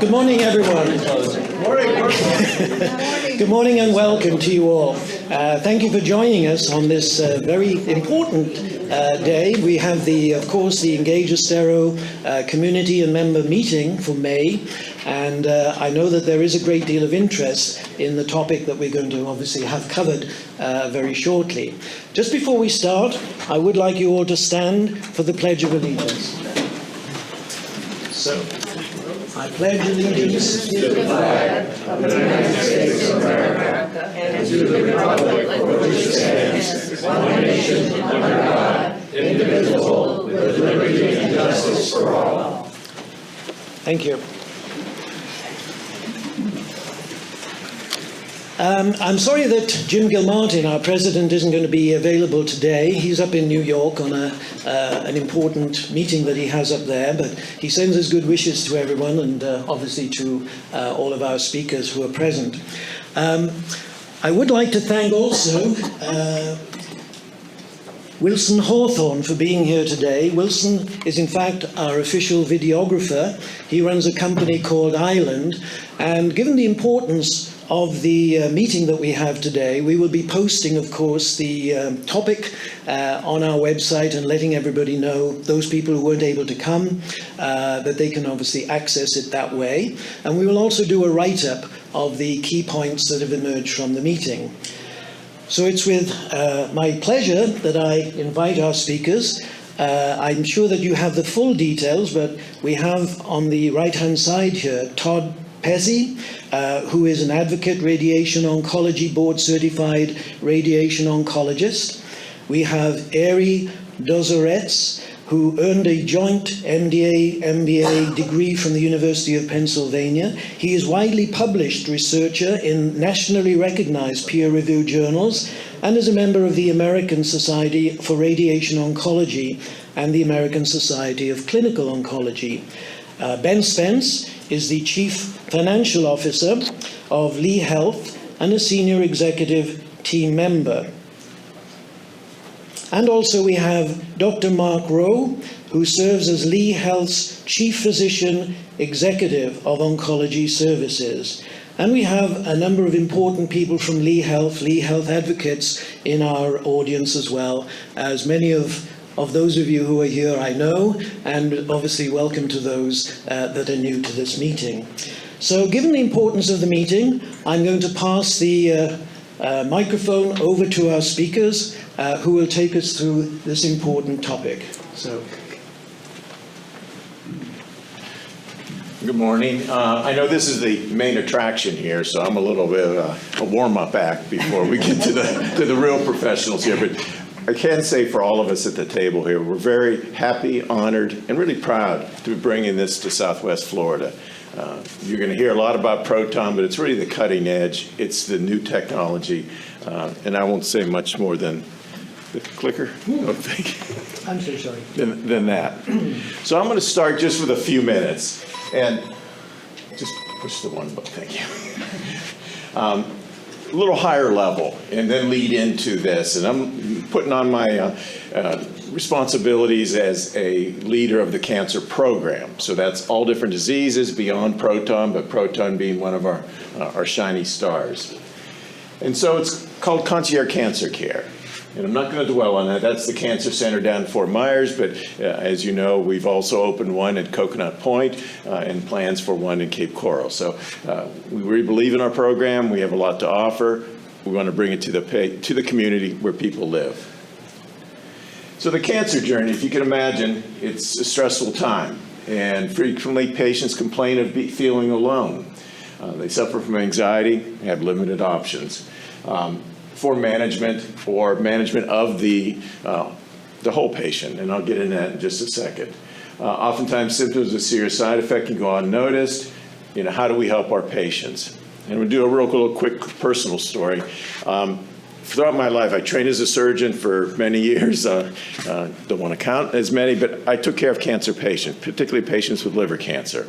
Good morning, everyone. Good morning and welcome to you all. Thank you for joining us on this very important day. We have, of course, the Engage Estero community and member meeting for May. And I know that there is a great deal of interest in the topic that we're going to obviously have covered very shortly. Just before we start, I would like you all to stand for the Pledge of Allegiance. So, I pledge allegiance to the flag of the United States of America and to the republic for which it stands, one nation, under God, indivisible, with liberty and justice for all. Thank you. I'm sorry that Jim Gilmartin, our president, isn't going to be available today. He's up in New York on an important meeting that he has up there, but he sends his good wishes to everyone and obviously to all of our speakers who are present. I would like to thank also Wilson Hawthorne for being here today. Wilson is in fact our official videographer. He runs a company called Island, and given the importance of the meeting that we have today, we will be posting, of course, the topic on our website and letting everybody know, those people who weren't able to come, that they can obviously access it that way. And we will also do a write-up of the key points that have emerged from the meeting. So it's with my pleasure that I invite our speakers. I'm sure that you have the full details, but we have on the right-hand side here Todd Pezzi, who is an advocate, radiation oncology board certified radiation oncologist. We have Ari Dozoretz, who earned a joint MBA degree from the University of Pennsylvania. He is widely published researcher in nationally recognized peer-reviewed journals and is a member of the American Society for Radiation Oncology and the American Society of Clinical Oncology. Ben Spence is the Chief Financial Officer of Lee Health and a Senior Executive Team Member. And also we have Dr. Mark Rowe, who serves as Lee Health's Chief Physician Executive of Oncology Services. And we have a number of important people from Lee Health advocates in our audience as well, as many of those of you who are here I know, and obviously welcome to those that are new to this meeting. So given the importance of the meeting, I'm going to pass the microphone over to our speakers who will take us through this important topic. So. Good morning. I know this is the main attraction here, so I'm a little bit of a warm-up act before we get to the real professionals here. But I can say for all of us at the table here, we're very happy, honored, and really proud to be bringing this to Southwest Florida. You're going to hear a lot about Proton, but it's really the cutting edge. It's the new technology, and I won't say much more than the clicker. Oh, thank you. I'm so sorry. Than that. So I'm going to start just with a few minutes, and just push the one button. Thank you. A little higher level, and then lead into this. And I'm putting on my responsibilities as a leader of the cancer program. So that's all different diseases beyond Proton, but Proton being one of our shiny stars. And so it's called Concierge Cancer Care. And I'm not going to dwell on that. That's the cancer center down in Fort Myers, but as you know, we've also opened one at Coconut Point and plans for one in Cape Coral. So we really believe in our program. We have a lot to offer. We want to bring it to the community where people live. So the cancer journey, if you can imagine, it's a stressful time. And frequently patients complain of feeling alone. They suffer from anxiety, have limited options. For management or management of the whole patient, and I'll get into that in just a second. Oftentimes symptoms of serious side effect can go unnoticed. How do we help our patients? And we'll do a real quick personal story. Throughout my life, I trained as a surgeon for many years. Don't want to count as many, but I took care of cancer patients, particularly patients with liver cancer.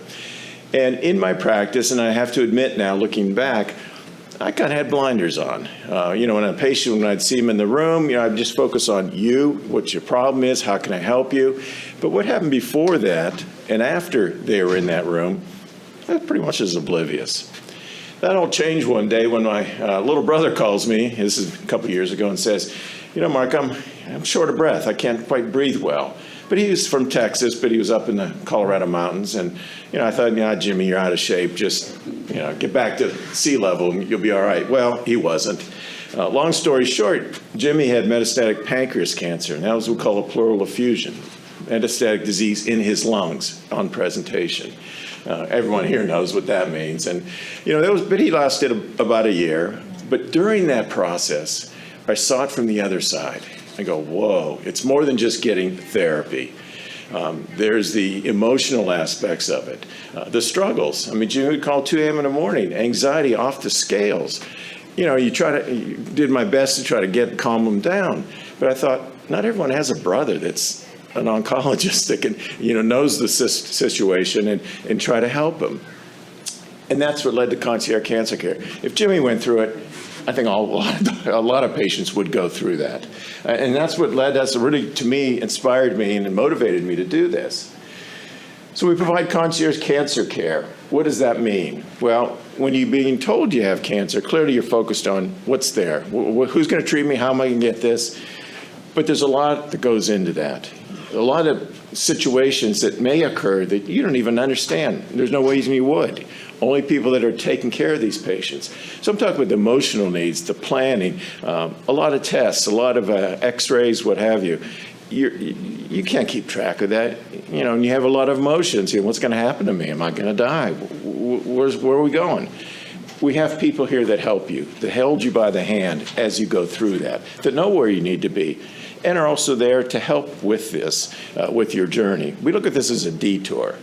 And in my practice, and I have to admit now, looking back, I kind of had blinders on. When a patient, when I'd see him in the room, I'd just focus on you, what your problem is, how can I help you? But what happened before that and after they were in that room, that pretty much is oblivious. That all changed one day when my little brother calls me, this is a couple years ago, and says, you know, Mark, I'm short of breath. I can't quite breathe well. But he was from Texas, but he was up in the Colorado mountains. And, you know, I thought, yeah, Jimmy, you're out of shape. Just, you know, get back to sea level and you'll be all right. Well, he wasn't. Long story short, Jimmy had metastatic pancreas cancer, and that was what we call a pleural effusion, metastatic disease in his lungs on presentation. Everyone here knows what that means. And, you know, but he lasted about a year. But during that process, I saw it from the other side. I go, whoa, it's more than just getting therapy. There's the emotional aspects of it, the struggles. I mean, Jimmy would call 2 a.m. in the morning, anxiety off the scales. You know, you did my best to try to calm him down. But I thought, not everyone has a brother that's an oncologist that can, you know, knows the situation and try to help him. And that's what led to concierge cancer care. If Jimmy went through it, I think a lot of patients would go through that. And that's what really, to me, inspired me and motivated me to do this. So we provide concierge cancer care. What does that mean? Well, when you're being told you have cancer, clearly you're focused on what's there. Who's going to treat me? How am I going to get this? But there's a lot that goes into that. A lot of situations that may occur that you don't even understand. There's no reason you would. Only people that are taking care of these patients. So I'm talking about the emotional needs, the planning, a lot of tests, a lot of x-rays, what have you. You can't keep track of that, you know, and you have a lot of emotions. You know, what's going to happen to me? Am I going to die? Where are we going? We have people here that help you, that held you by the hand as you go through that know where you need to be, and are also there to help with this, with your journey. We look at this as a detour.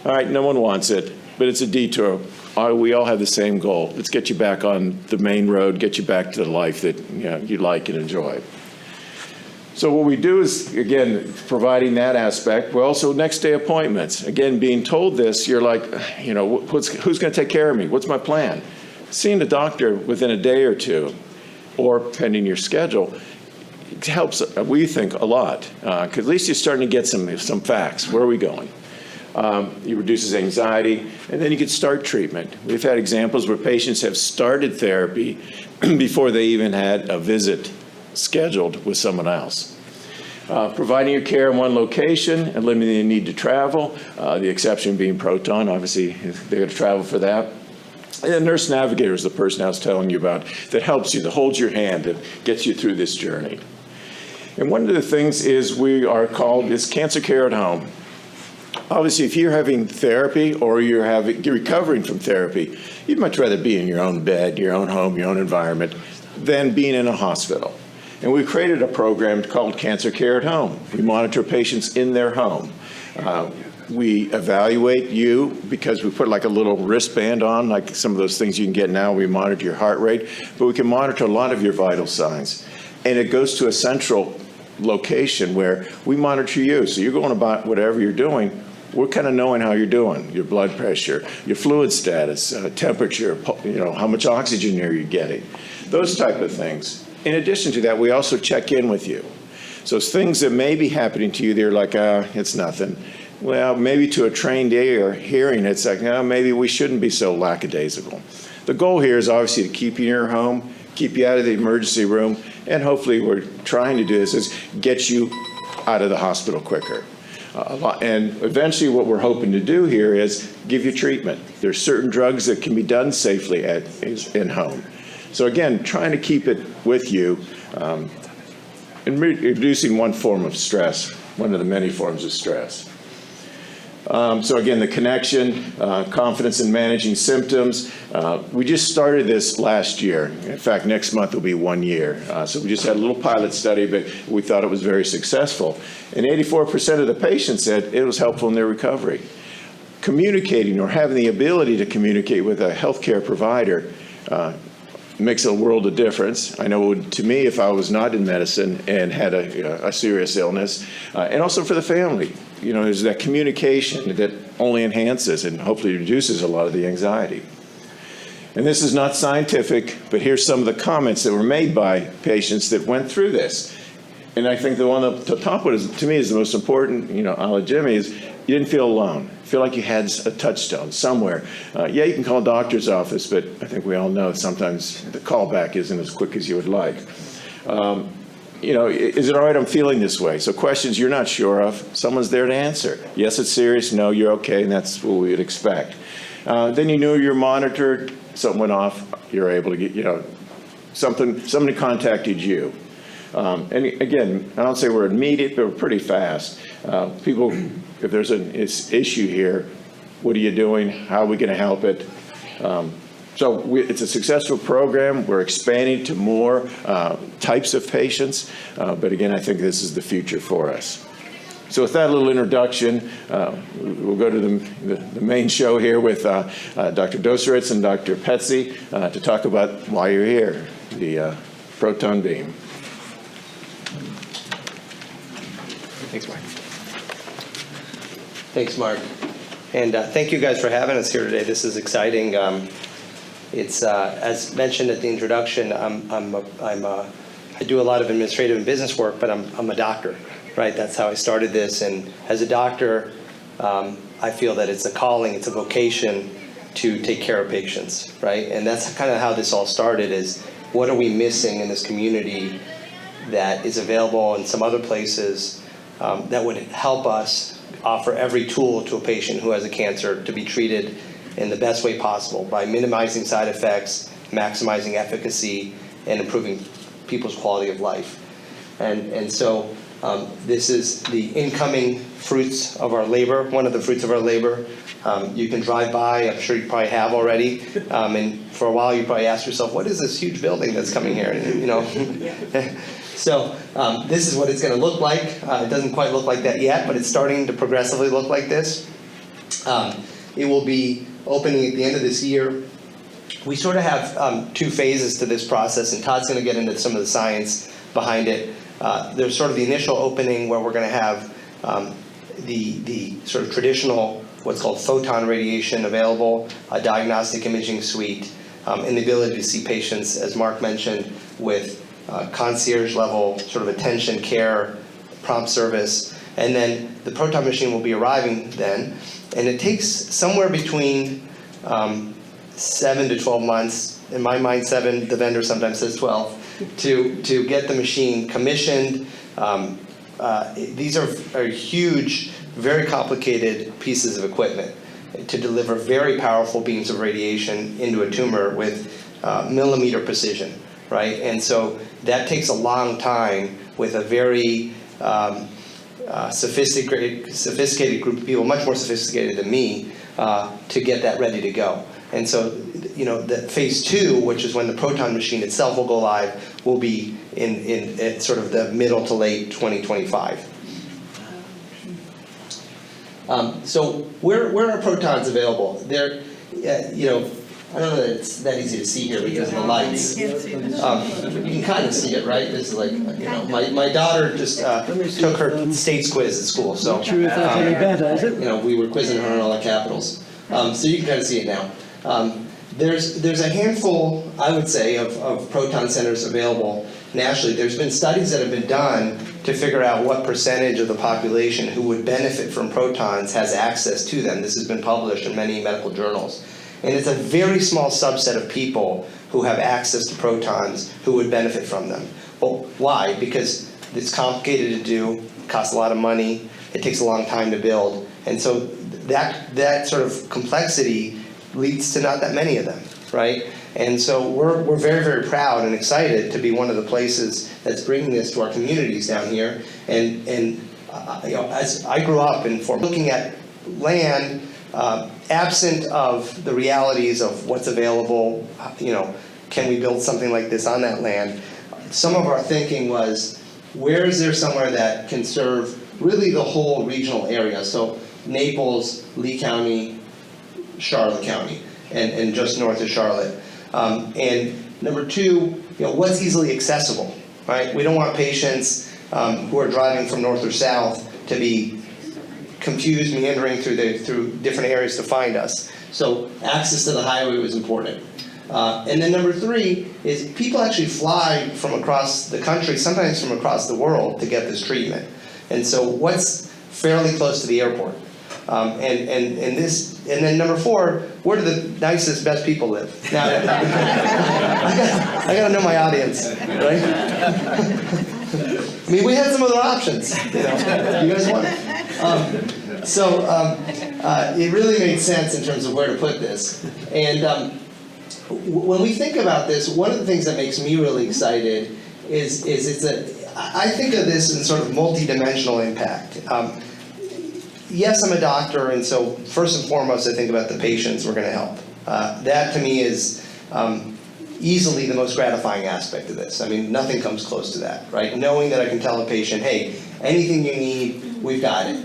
All right, no one wants it, but it's a detour. We all have the same goal. Let's get you back on the main road, get you back to the life that you like and enjoy. So what we do is, again, providing that aspect. We're also next day appointments. Again, being told this, you're like, you know, who's going to take care of me? What's my plan? Seeing the doctor within a day or two, or pending your schedule, helps, we think, a lot. Because at least you're starting to get some facts. Where are we going? It reduces anxiety, and then you can start treatment. We've had examples where patients have started therapy before they even had a visit scheduled with someone else. Providing your care in one location and limiting the need to travel, the exception being Proton, obviously they're going to travel for that. And nurse navigator is the person I was telling you about that helps you, that holds your hand, that gets you through this journey. And one of the things is is cancer care at home. Obviously, if you're having therapy or you're recovering from therapy, you'd much rather be in your own bed, your own home, your own environment, than being in a hospital. And we created a program called Cancer Care at Home. We monitor patients in their home. We evaluate you because we put like a little wristband on, like some of those things you can get now. We monitor your heart rate, but we can monitor a lot of your vital signs. And it goes to a central location where we monitor you. So you're going about whatever you're doing, we're kind of knowing how you're doing, your blood pressure, your fluid status, temperature, how much oxygen are you getting, those type of things. In addition to that, we also check in with you. So things that may be happening to you, they're like, it's nothing. Well, maybe to a trained ear hearing, it's like, maybe we shouldn't be so lackadaisical. The goal here is obviously to keep you in your home, keep you out of the emergency room, and hopefully we're trying to do this is get you out of the hospital quicker. And eventually what we're hoping to do here is give you treatment. There's certain drugs that can be done safely in home. So again, trying to keep it with you and reducing one form of stress, one of the many forms of stress. So again, the connection, confidence in managing symptoms. We just started this last year. In fact, next month will be 1 year. So we just had a little pilot study, but we thought it was very successful. And 84% of the patients said it was helpful in their recovery. Communicating or having the ability to communicate with a healthcare provider makes a world of difference. I know to me, if I was not in medicine and had a serious illness, and also for the family, there's that communication that only enhances and hopefully reduces a lot of the anxiety. And this is not scientific, but here's some of the comments that were made by patients that went through this. And I think the one at the top one is, to me, is the most important, a la Jimmy, is you didn't feel alone. Feel like you had a touchstone somewhere. Yeah, you can call a doctor's office, but I think we all know sometimes the callback isn't as quick as you would like. Is it all right I'm feeling this way? So questions you're not sure of, someone's there to answer. Yes, it's serious. No, you're okay, and that's what we would expect. Then you knew you're monitored. Something went off. You're able to get, somebody contacted you. And again, I don't say we're immediate, but we're pretty fast. People, if there's an issue here, what are you doing? How are we going to help it? So it's a successful program. We're expanding to more types of patients. But again, I think this is the future for us. So with that little introduction, we'll go to the main show here with Dr. Doseritz and Dr. Petsy to talk about why you're here, the proton beam. Thanks, Mark. Thanks, Mark. And thank you guys for having us here today. This is exciting. It's as mentioned at the introduction. I do a lot of administrative and business work, but I'm a doctor, right? That's how I started this. And as a doctor, I feel that it's a calling, it's a vocation to take care of patients, right? And that's kind of how this all started. Is what are we missing in this community that is available in some other places? That would help us offer every tool to a patient who has a cancer to be treated in the best way possible by minimizing side effects, maximizing efficacy, and improving people's quality of life. And so this is the incoming fruits of our labor, one of the fruits of our labor. You can drive by, I'm sure you probably have already, and for a while you probably ask yourself, what is this huge building that's coming here? So this is what it's going to look like. It doesn't quite look like that yet, but it's starting to progressively look like this. It will be opening at the end of this year. We sort of have two phases to this process, and Todd's going to get into some of the science behind it. There's sort of the initial opening where we're going to have the sort of traditional, what's called photon radiation available, a diagnostic imaging suite, and the ability to see patients, as Mark mentioned, with concierge level sort of attention, care, prompt service. And then the proton machine will be arriving then. And it takes somewhere between 7 to 12 months, in my mind 7, the vendor sometimes says 12, to get the machine commissioned. These are huge, very complicated pieces of equipment to deliver very powerful beams of radiation into a tumor with millimeter precision, right? And so that takes a long time with a very sophisticated group of people, much more sophisticated than me, to get that ready to go. And so, the phase 2, which is when the proton machine itself will go live, will be in sort of the middle to late 2025. So where are protons available? They're, I don't know that it's that easy to see here because of the lights. You can kind of see it, right? This is like, my daughter just took her states quiz at school, so not sure if that's any better, is it? We were quizzing her on all the capitals. So you can kind of see it now. There's a handful, I would say, of proton centers available nationally. There's been studies that have been done to figure out what percentage of the population who would benefit from protons has access to them. This has been published in many medical journals. And it's a very small subset of people who have access to protons who would benefit from them. Well, why? Because it's complicated to do, it costs a lot of money, it takes a long time to build. And so that sort of complexity leads to not that many of them, right? And so we're very, very proud and excited to be one of the places that's bringing this to our communities down here. And as I grew up and for looking at land, absent of the realities of what's available, can we build something like this on that land? Some of our thinking was, where is there somewhere that can serve really the whole regional area? So Naples, Lee County, Charlotte County, and just north of Charlotte. And number 2, what's easily accessible, right? We don't want patients who are driving from north or south to be confused, meandering through different areas to find us. So access to the highway was important. And then number 3 is people actually fly from across the country, sometimes from across the world, to get this treatment. And so what's fairly close to the airport? And then number 4, where do the nicest, best people live? Now, I gotta know my audience, right? I mean, we had some other options, you guys want it. It really made sense in terms of where to put this. And when we think about this, one of the things that makes me really excited is I think of this in sort of multi-dimensional impact. Yes, I'm a doctor, and so first and foremost, I think about the patients we're going to help. That to me is easily the most gratifying aspect of this. I mean, nothing comes close to that, right? Knowing that I can tell a patient, hey, anything you need, we've got it.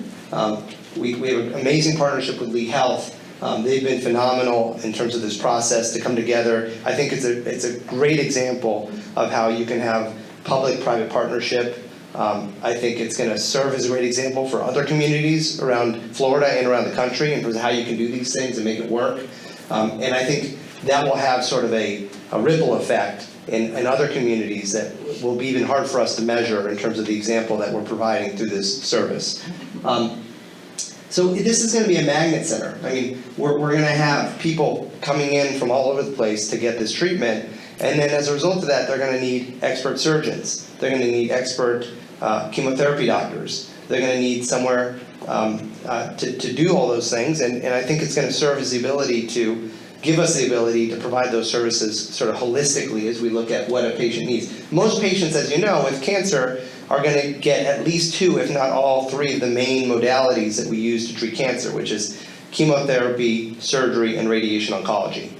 We have an amazing partnership with Lee Health. They've been phenomenal in terms of this process to come together. I think it's a great example of how you can have public-private partnership. I think it's going to serve as a great example for other communities around Florida and around the country in terms of how you can do these things and make it work. And I think that will have sort of a ripple effect in other communities that will be even hard for us to measure in terms of the example that we're providing through this service. So this is going to be a magnet center. I mean, we're going to have people coming in from all over the place to get this treatment, and then as a result of that, they're going to need expert surgeons. They're going to need expert chemotherapy doctors. They're going to need somewhere to do all those things, and I think it's going to serve as the ability to give us the ability to provide those services sort of holistically as we look at what a patient needs. Most patients, as you know, with cancer are going to get at least 2, if not all 3 of the main modalities that we use to treat cancer, which is chemotherapy, surgery, and radiation oncology.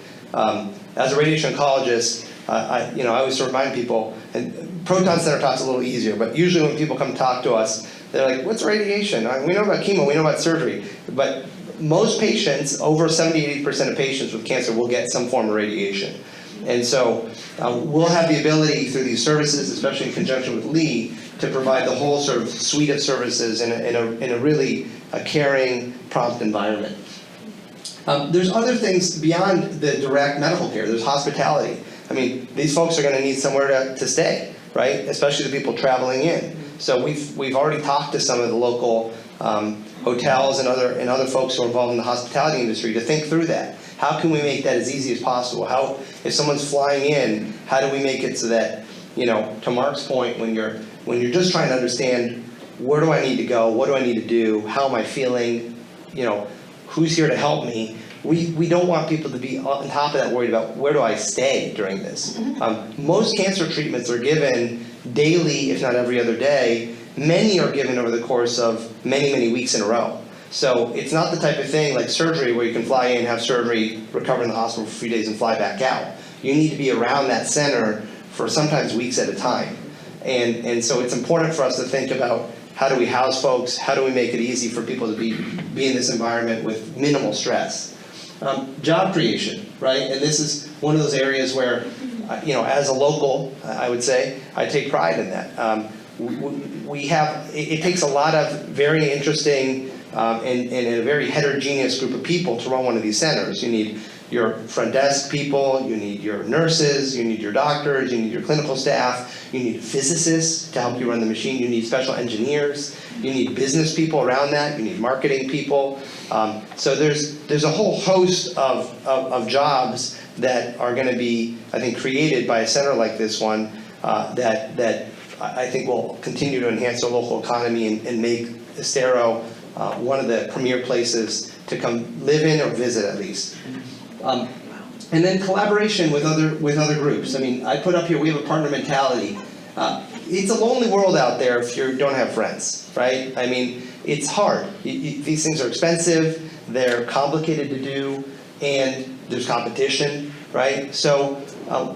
As a radiation oncologist, I always remind people, and Proton Center talks a little easier, but usually when people come talk to us, they're like, what's radiation? We know about chemo, we know about surgery, but most patients, over 70-80% of patients with cancer will get some form of radiation. And so we'll have the ability through these services, especially in conjunction with Lee, to provide the whole sort of suite of services in a really caring, prompt environment. There's other things beyond the direct medical care. There's hospitality. I mean, these folks are going to need somewhere to stay, right? Especially the people traveling in. So we've already talked to some of the local hotels and other folks who are involved in the hospitality industry to think through that. How can we make that as easy as possible? If someone's flying in, how do we make it so that, to Mark's point, when you're just trying to understand where do I need to go, what do I need to do, how am I feeling, who's here to help me, we don't want people to be on top of that worried about where do I stay during this. Most cancer treatments are given daily, if not every other day. Many are given over the course of many, many weeks in a row. So it's not the type of thing like surgery where you can fly in, have surgery, recover in the hospital for a few days and fly back out. You need to be around that center for sometimes weeks at a time. And so it's important for us to think about how do we house folks, how do we make it easy for people to be in this environment with minimal stress. Job creation, right? And this is one of those areas where, as a local, I would say, I take pride in that. It takes a lot of very interesting and a very heterogeneous group of people to run one of these centers. You need your front desk people, you need your nurses, you need your doctors, you need your clinical staff, you need physicists to help you run the machine, you need special engineers, you need business people around that, you need marketing people. So there's a whole host of jobs that are going to be, I think, created by a center like this one that I think will continue to enhance our local economy and make Estero one of the premier places to come live in or visit at least. And then collaboration with other groups. I mean, I put up here, we have a partner mentality. It's a lonely world out there if you don't have friends, right? I mean, it's hard. These things are expensive, they're complicated to do, and there's competition, right? So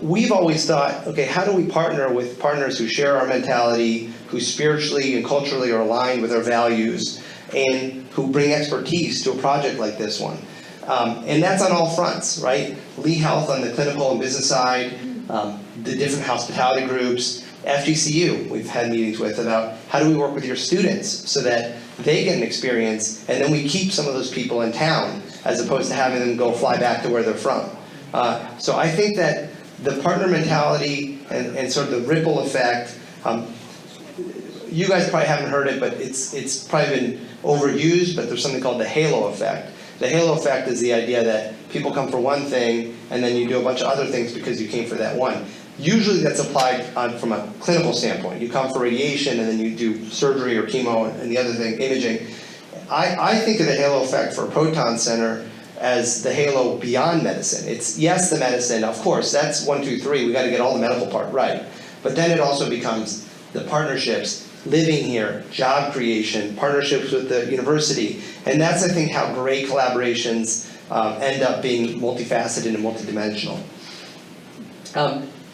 we've always thought, okay, how do we partner with partners who share our mentality, who spiritually and culturally are aligned with our values, and who bring expertise to a project like this one? And that's on all fronts, right? Lee Health on the clinical and business side, the different hospitality groups, FGCU we've had meetings with about how do we work with your students so that they get an experience and then we keep some of those people in town as opposed to having them go fly back to where they're from. So I think that the partner mentality and sort of the ripple effect, you guys probably haven't heard it, but it's probably been overused, but there's something called the halo effect. The halo effect is the idea that people come for one thing, and then you do a bunch of other things because you came for that one. Usually that's applied from a clinical standpoint. You come for radiation, and then you do surgery or chemo and the other thing, imaging. I think of the halo effect for a proton center as the halo beyond medicine. It's, yes, the medicine, of course, that's 1, 2, 3, we got to get all the medical part right. But then it also becomes the partnerships, living here, job creation, partnerships with the university. And that's, I think, how great collaborations end up being multifaceted and multidimensional.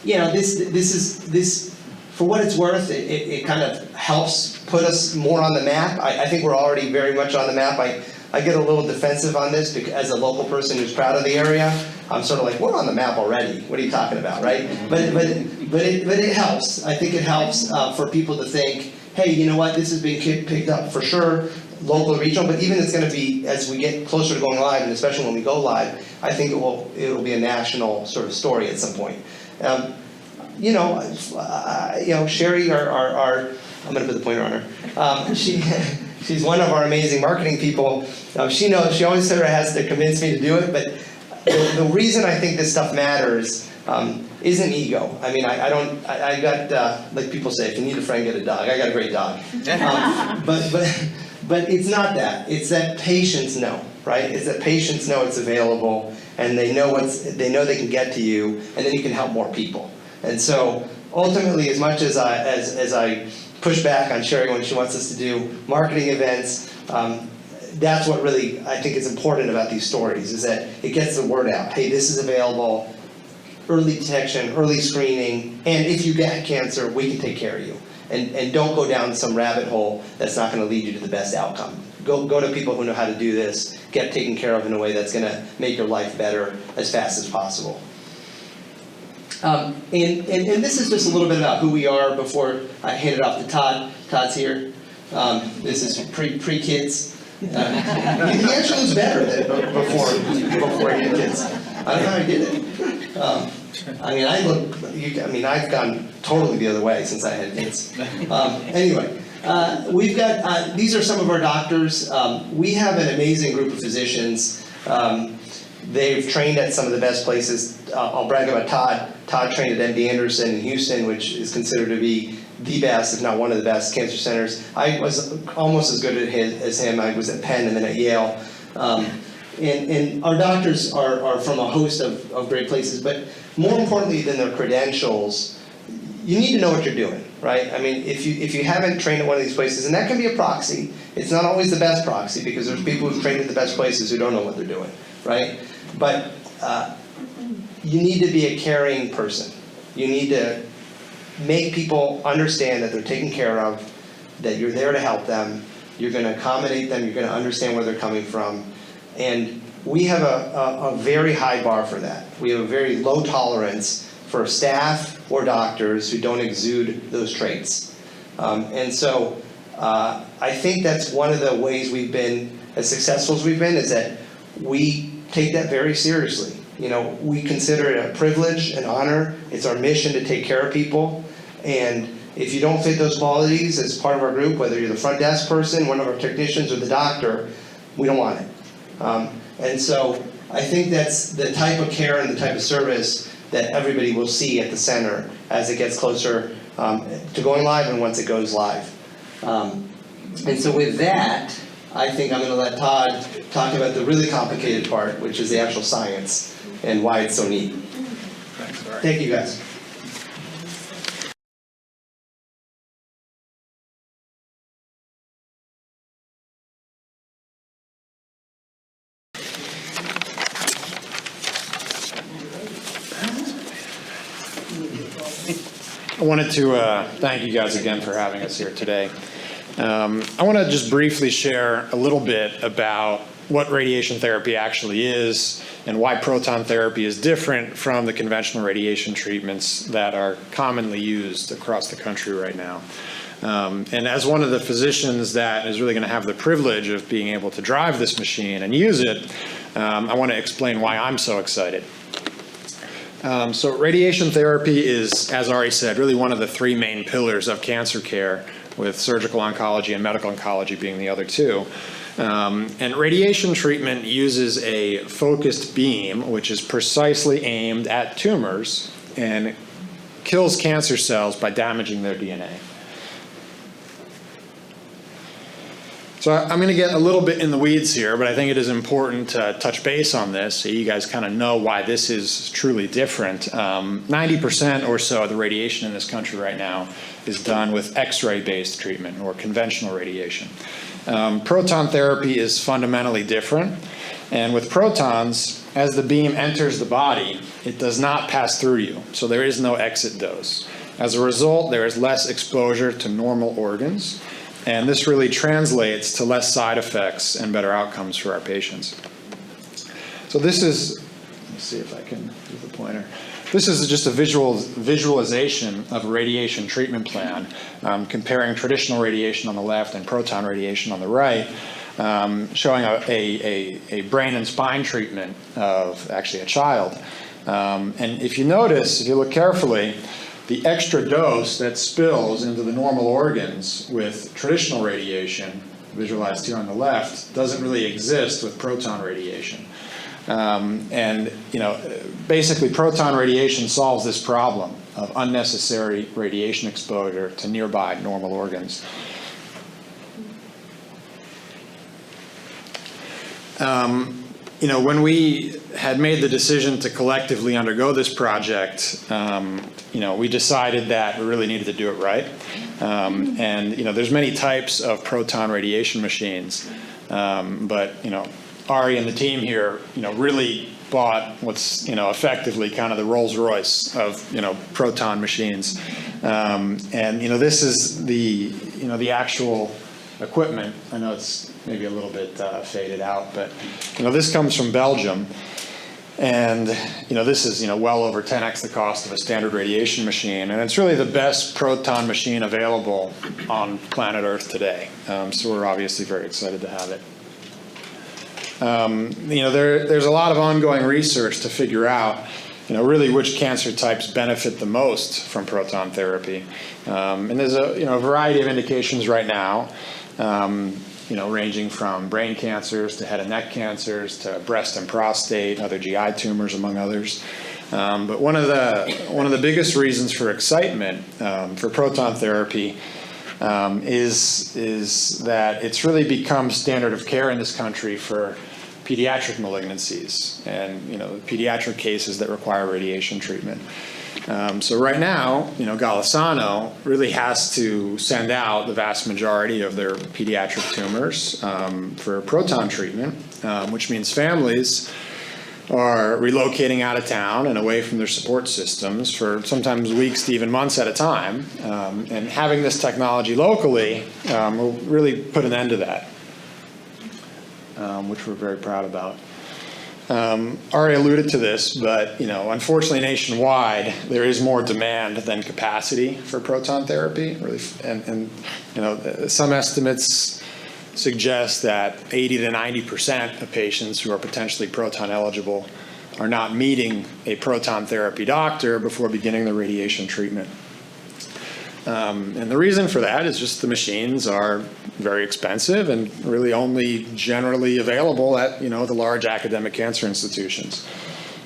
You know, this, for what it's worth, it kind of helps put us more on the map. I think we're already very much on the map. I get a little defensive on this because as a local person who's proud of the area, I'm sort of like, we're on the map already. What are you talking about, right? But it helps. I think it helps for people to think, hey, you know what, this is being picked up for sure, local, regional, but even it's going to be, as we get closer to going live, and especially when we go live, I think it will be a national sort of story at some point. You know, Sherry, our I'm going to put the pointer on her. She's one of our amazing marketing people. She knows, she always sort of has to convince me to do it, but the reason I think this stuff matters isn't ego. I mean, I got, like people say, if you need a friend, get a dog. I got a great dog. But it's not that. It's that patients know, right? It's that patients know it's available, and they know they can get to you, and then you can help more people. And so ultimately, as much as I push back on Sherry when she wants us to do marketing events, that's what really I think is important about these stories, is that it gets the word out. Hey, this is available, early detection, early screening, and if you get cancer, we can take care of you. And don't go down some rabbit hole that's not going to lead you to the best outcome. Go to people who know how to do this, get taken care of in a way that's going to make your life better as fast as possible. And this is just a little bit about who we are before I hand it off to Todd. Todd's here. This is pre-kids. He actually looks better than before he had kids. I don't know how he did it. I've gone totally the other way since I had kids. Anyway, we've got, these are some of our doctors. We have an amazing group of physicians. They've trained at some of the best places. I'll brag about Todd. Todd trained at MD Anderson in Houston, which is considered to be the best, if not one of the best, cancer centers. I was almost as good as him. I was at Penn and then at Yale. And our doctors are from a host of great places, but more importantly than their credentials, you need to know what you're doing, right? I mean, if you haven't trained at one of these places, and that can be a proxy, it's not always the best proxy because there's people who've trained at the best places who don't know what they're doing, right? But you need to be a caring person. You need to make people understand that they're taken care of, that you're there to help them, you're going to accommodate them, you're going to understand where they're coming from. And we have a very high bar for that. We have a very low tolerance for staff or doctors who don't exude those traits. And so I think that's one of the ways we've been as successful as we've been, is that we take that very seriously. You know, we consider it a privilege, an honor. It's our mission to take care of people. And if you don't fit those qualities as part of our group, whether you're the front desk person, one of our technicians, or the doctor, we don't want it. And so I think that's the type of care and the type of service that everybody will see at the center as it gets closer to going live and once it goes live. And so with that, I think I'm going to let Todd talk about the really complicated part, which is the actual science and why it's so neat. Thanks, Art. Thank you, guys. I wanted to thank you guys again for having us here today. I want to just briefly share a little bit about what radiation therapy actually is and why proton therapy is different from the conventional radiation treatments that are commonly used across the country right now. And as one of the physicians that is really going to have the privilege of being able to drive this machine and use it, I want to explain why I'm so excited. So radiation therapy is, as Ari said, really one of the three main pillars of cancer care, with surgical oncology and medical oncology being the other two. And radiation treatment uses a focused beam, which is precisely aimed at tumors and kills cancer cells by damaging their DNA. So I'm going to get a little bit in the weeds here, but I think it is important to touch base on this so you guys kind of know why this is truly different. 90% or so of the radiation in this country right now is done with X-ray based treatment or conventional radiation. Proton therapy is fundamentally different, and with protons, as the beam enters the body, it does not pass through you, so there is no exit dose. As a result, there is less exposure to normal organs, and this really translates to less side effects and better outcomes for our patients. So this is, let me see if I can do the pointer. This is just a visualization of a radiation treatment plan, comparing traditional radiation on the left and proton radiation on the right, showing a brain and spine treatment of actually a child. And if you notice, if you look carefully, the extra dose that spills into the normal organs with traditional radiation, visualized here on the left, doesn't really exist with proton radiation. And basically proton radiation solves this problem of unnecessary radiation exposure to nearby normal organs. When we had made the decision to collectively undergo this project, we decided that we really needed to do it right. And there's many types of proton radiation machines, but Ari and the team here, really bought what's effectively kind of the Rolls-Royce of proton machines, and this is the actual equipment. I know it's maybe a little bit faded out, but this comes from Belgium, and this is well over 10x the cost of a standard radiation machine, and it's really the best proton machine available on planet Earth today. So we're obviously very excited to have it. There's a lot of ongoing research to figure out, really which cancer types benefit the most from proton therapy. And there's a variety of indications right now, ranging from brain cancers to head and neck cancers to breast and prostate, other GI tumors, among others. But one of the biggest reasons for excitement for proton therapy is that it's really become standard of care in this country for pediatric malignancies and pediatric cases that require radiation treatment. So right now, Golisano really has to send out the vast majority of their pediatric tumors for proton treatment, which means families are relocating out of town and away from their support systems for sometimes weeks to even months at a time. And having this technology locally will really put an end to that, which we're very proud about. Ari alluded to this, but unfortunately nationwide there is more demand than capacity for proton therapy. Really, and some estimates suggest that 80 to 90% of patients who are potentially proton eligible are not meeting a proton therapy doctor before beginning the radiation treatment. And the reason for that is just the machines are very expensive and really only generally available at the large academic cancer institutions.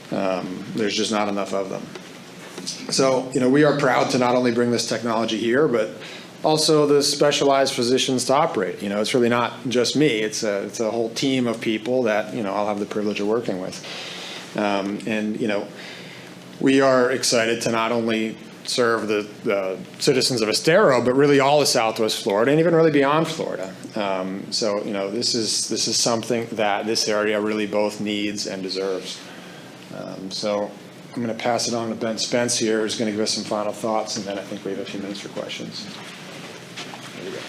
There's just not enough of them. So we are proud to not only bring this technology here, but also the specialized physicians to operate. It's really not just me. It's a whole team of people that I'll have the privilege of working with. And we are excited to not only serve the citizens of Estero, but really all of Southwest Florida and even really beyond Florida. So this is something that this area really both needs and deserves. So I'm going to pass it on to Ben Spence here, who's going to give us some final thoughts, and then I think we have a few minutes for questions. There you go.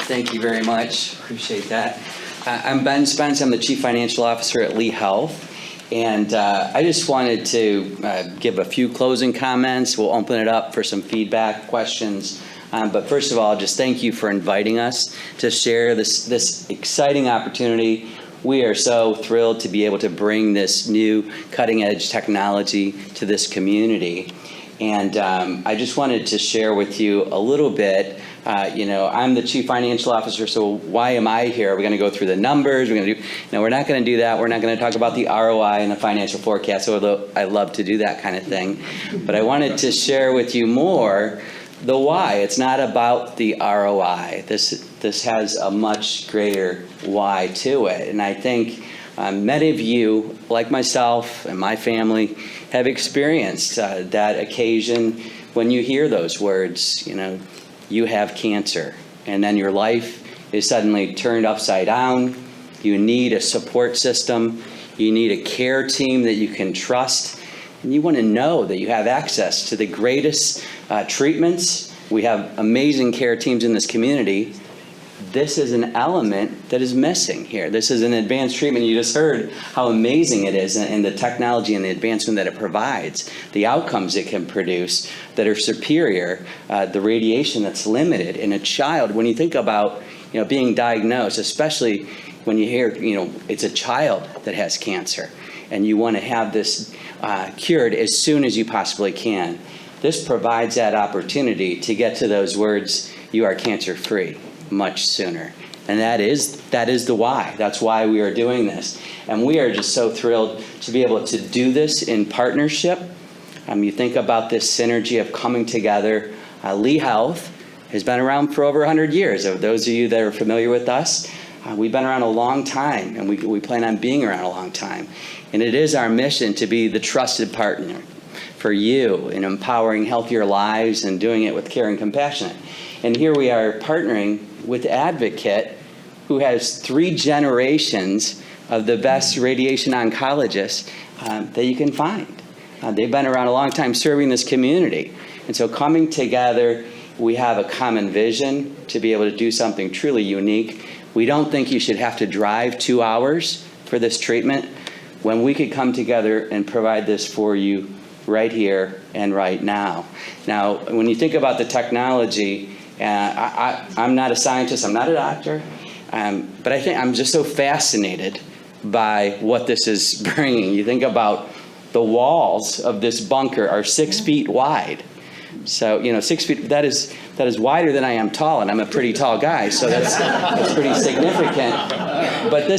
Thank you very much. Appreciate that. I'm Ben Spence. I'm the Chief Financial Officer at Lee Health. And I just wanted to give a few closing comments. We'll open it up for some feedback, questions. But first of all, just thank you for inviting us to share this exciting opportunity we are so thrilled to be able to bring this new cutting-edge technology to this community. And I just wanted to share with you a little bit. I'm the Chief Financial Officer, so why am I here? We're going to go through the numbers. We're not going to do that. We're not going to talk about the ROI and the financial forecast, although I love to do that kind of thing. But I wanted to share with you more the why. It's not about the ROI. This has a much greater why to it. And I think many of you, like myself and my family, have experienced that occasion when you hear those words, you have cancer, and then your life is suddenly turned upside down. You need a support system. You need a care team that you can trust. And you want to know that you have access to the greatest treatments. We have amazing care teams in this community. This is an element that is missing here. This is an advanced treatment. You just heard how amazing it is, and the technology and the advancement that it provides, the outcomes it can produce that are superior, the radiation that's limited in a child. When you think about being diagnosed, especially when you hear it's a child that has cancer, and you want to have this cured as soon as you possibly can, this provides that opportunity to get to those words, "You are cancer-free," much sooner. And that is the why. That's why we are doing this. And we are just so thrilled to be able to do this in partnership. You think about this synergy of coming together. Lee Health has been around for over 100 years. Those of you that are familiar with us, we've been around a long time, and we plan on being around a long time. And it is our mission to be the trusted partner for you in empowering healthier lives and doing it with care and compassion. And here we are partnering with Advocate, who has 3 generations of the best radiation oncologists that you can find. They've been around a long time serving this community. And so coming together, we have a common vision to be able to do something truly unique. We don't think you should have to drive 2 hours for this treatment when we could come together and provide this for you right here and right now. Now, when you think about the technology, I'm not a scientist, I'm not a doctor, but I think I'm just so fascinated by what this is bringing. You think about the walls of this bunker are 6 feet wide. So, 6 feet, that is wider than I am tall, and I'm a pretty tall guy, so that's pretty significant. But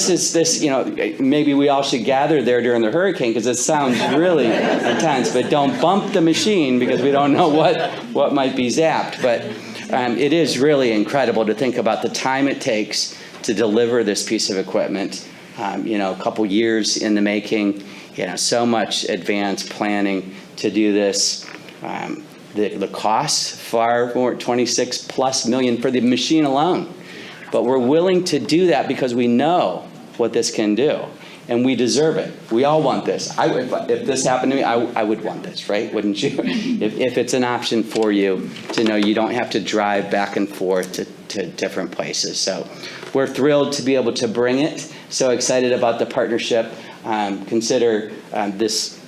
maybe we all should gather there during the hurricane, because it sounds really intense, but don't bump the machine, because we don't know what might be zapped. But it is really incredible to think about the time it takes to deliver this piece of equipment. A couple years in the making, so much advanced planning to do this. The costs far more, $26+ million for the machine alone. But we're willing to do that because we know what this can do, and we deserve it. We all want this. If this happened to me, I would want this, right? Wouldn't you? If it's an option for you to know you don't have to drive back and forth to different places. So we're thrilled to be able to bring it. So excited about the partnership. Consider this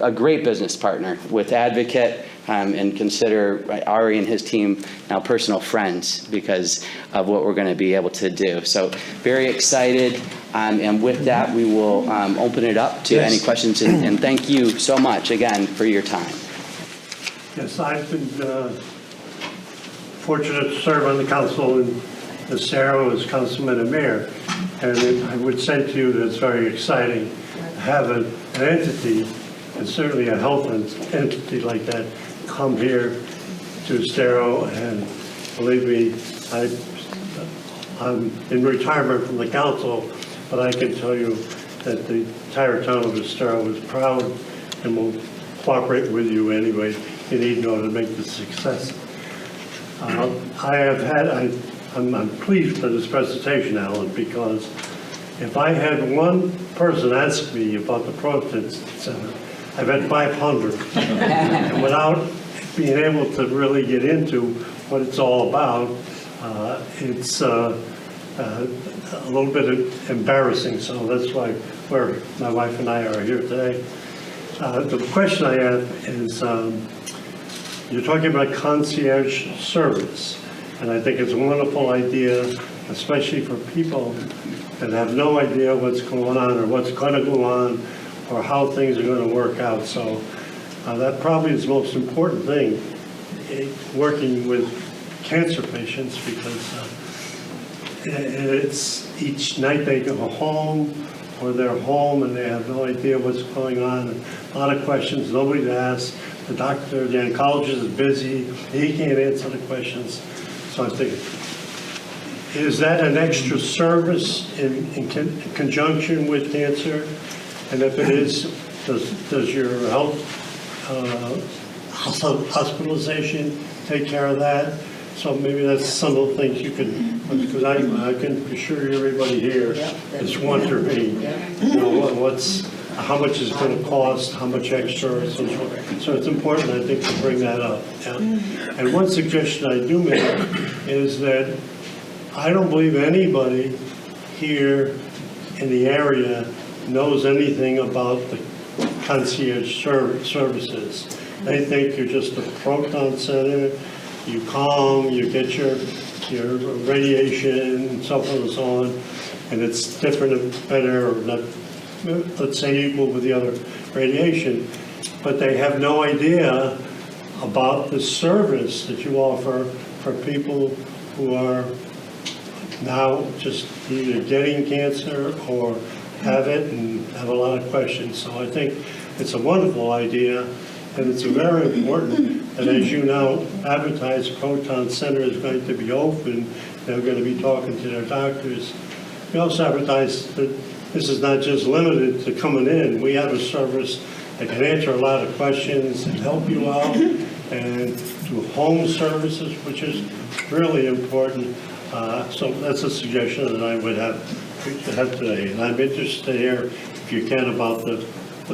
a great business partner with Advocate. And consider Ari and his team now personal friends because of what we're going to be able to do. So very excited. And with that, we will open it up to any questions. And thank you so much again for your time. Yes, I've been fortunate to serve on the council in Estero as councilman and mayor. And I would say to you that it's very exciting to have an entity, and certainly a health entity like that, come here to Estero. And believe me, I'm in retirement from the council, but I can tell you that the entire town of Estero is proud and will cooperate with you anyway you need in order to make this success. I'm pleased for this presentation, Alan, because if I had one person ask me about the Proton Center, I've had 500. And without being able to really get into what it's all about, it's a little bit embarrassing. So that's why my wife and I are here today. The question I have is, you're talking about concierge service, and I think it's a wonderful idea, especially for people that have no idea what's going on or what's going to go on or how things are going to work out. So that probably is the most important thing, working with cancer patients, because it's each night they go home or they're home and they have no idea what's going on. A lot of questions, nobody to ask. The doctor, the oncologist is busy, he can't answer the questions. So I think, is that an extra service in conjunction with cancer? And if it is, does your health hospitalization take care of that? So maybe that's some of the things you can, because I can assure you everybody here is wondering, you know, how much is going to cost, how much extra, and so forth. So it's important, I think, to bring that up. And one suggestion I do make is that I don't believe anybody here in the area knows anything about the concierge services. They think you're just a proton center, you come, you get your radiation, and so forth and so on, and it's different and better, or not, let's say equal with the other radiation, but they have no idea about the service that you offer for people who are now just either getting cancer or have it and have a lot of questions. So I think it's a wonderful idea, and it's very important that, as you now advertise, Proton Center is going to be open. They're going to be talking to their doctors. We also advertise that this is not just limited to coming in. We have a service that can answer a lot of questions and help you out, and do home services, which is really important. So that's a suggestion that I would have today. And I'm interested to hear, if you can, about the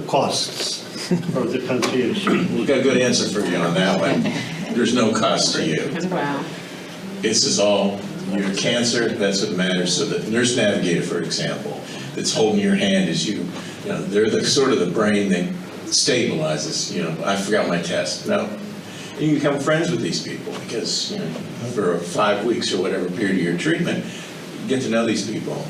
costs of the concierge. We've got a good answer for you on that one. There's no cost to you. Wow. This is all your cancer, that's what matters. So the nurse navigator, for example, that's holding your hand as you know, they're the sort of the brain that stabilizes, you know, I forgot my test. No, you can become friends with these people because, you know, for 5 weeks or whatever period of your treatment, you get to know these people.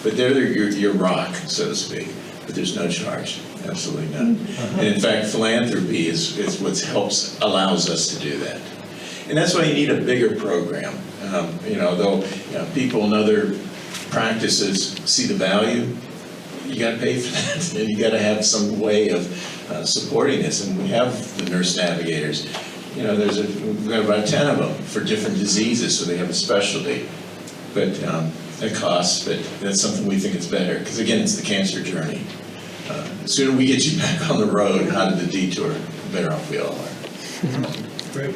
But they're your rock, so to speak. But there's no charge, absolutely none. And in fact, philanthropy is what allows us to do that. And that's why you need a bigger program. You know, though, you know, people in other practices see the value, you got to pay for that, and you got to have some way of supporting this. And we have the nurse navigators. You know, we've got about 10 of them for different diseases, so they have a specialty. But it costs, but that's something we think is better, because again, it's the cancer journey. The sooner we get you back on the road out of the detour, the better off we all are. Great.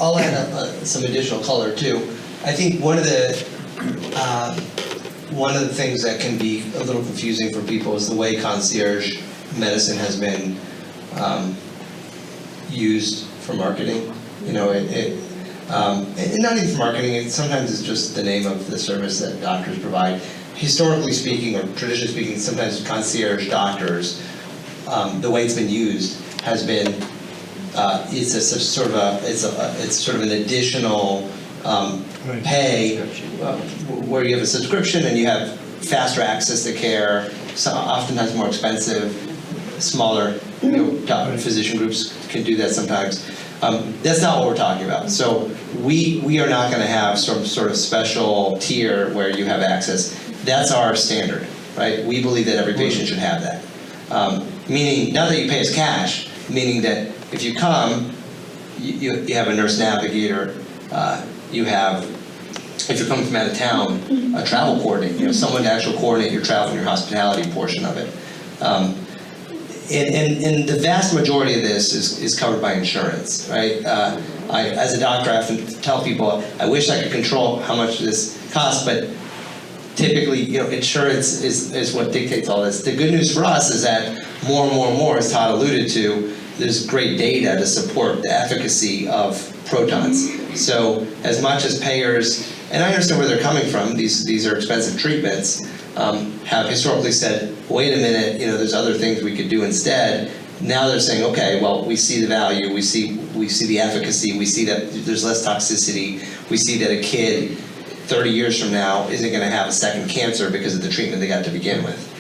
I'll add some additional color too. I think one of the things that can be a little confusing for people is the way concierge medicine has been used for marketing. You know, and not even for marketing. Sometimes it's just the name of the service that doctors provide. Historically speaking, or traditionally speaking, sometimes concierge doctors, the way it's been used has been it's sort of an additional pay where you have a subscription and you have faster access to care, oftentimes more expensive, smaller, you know, physician groups can do that sometimes. That's not what we're talking about. So we are not going to have some sort of special tier where you have access. That's our standard, right? We believe that every patient should have that. Meaning, not that you pay us cash, meaning that if you come, you have a nurse navigator, you have, if you're coming from out of town, a travel coordinator, you know, someone to actually coordinate your travel and your hospitality portion of it. And the vast majority of this is covered by insurance, right? As a doctor, I often tell people, I wish I could control how much this costs, but typically, you know, insurance is what dictates all this. The good news for us is that more and more and more, as Todd alluded to, there's great data to support the efficacy of protons. So as much as payers, and I understand where they're coming from, these are expensive treatments, have historically said, wait a minute, you know, there's other things we could do instead. Now they're saying, okay, well, we see the value, we see the efficacy, we see that there's less toxicity, we see that a kid 30 years from now isn't going to have a second cancer because of the treatment they got to begin with.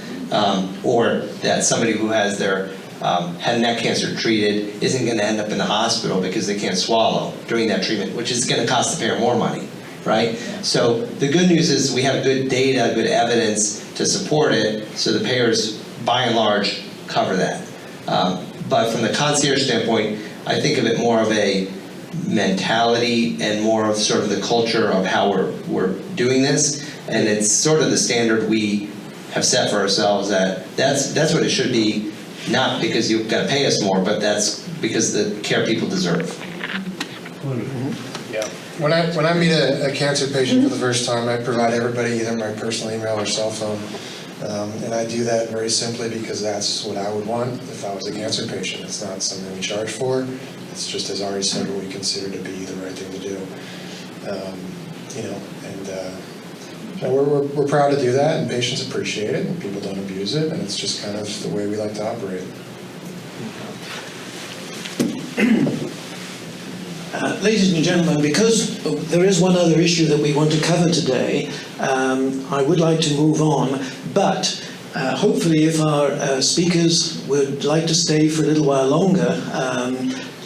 Or that somebody who has their head and neck cancer treated isn't going to end up in the hospital because they can't swallow during that treatment, which is going to cost the payer more money, right? So the good news is we have good data, good evidence to support it, so the payers, by and large, cover that. But from the concierge standpoint, I think of it more of a mentality and more of sort of the culture of how we're doing this, and it's sort of the standard we have set for ourselves that's what it should be, not because you've got to pay us more, but that's because the care people deserve. Yeah. When I meet a cancer patient for the first time, I provide everybody either my personal email or cell phone. And I do that very simply because that's what I would want if I was a cancer patient. It's not something we charge for. It's just, as Ari said, what we consider to be the right thing to do. We're proud to do that, and patients appreciate it, and people don't abuse it, and it's just kind of the way we like to operate. Ladies and gentlemen, because there is one other issue that we want to cover today, I would like to move on, but hopefully if our speakers would like to stay for a little while longer,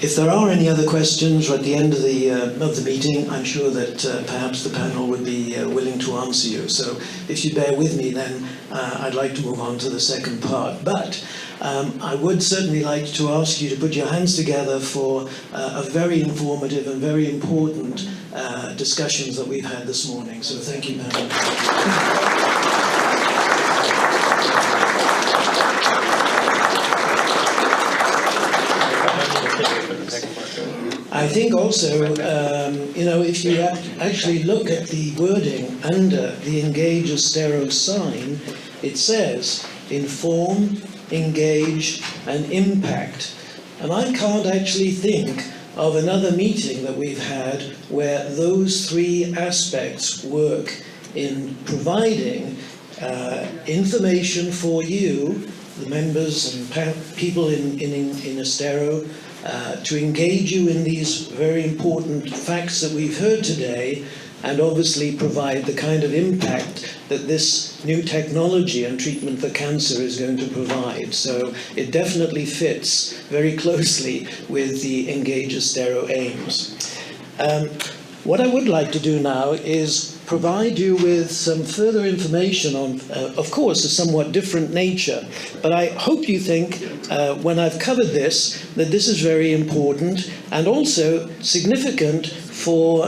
if there are any other questions at the end of the meeting, I'm sure that perhaps the panel would be willing to answer you. So if you bear with me, then I'd like to move on to the second part. But I would certainly like to ask you to put your hands together for a very informative and very important discussions that we've had this morning. So thank you, panel. I think also, if you actually look at the wording under the Engage Estero sign, it says inform, engage, and impact. And I can't actually think of another meeting that we've had where those three aspects work in providing information for you, the members and people in Estero, to engage you in these very important facts that we've heard today, and obviously provide the kind of impact that this new technology and treatment for cancer is going to provide. So it definitely fits very closely with the Engage Estero aims. What I would like to do now is provide you with some further information on, of course, a somewhat different nature. But I hope you think, when I've covered this, that this is very important and also significant for,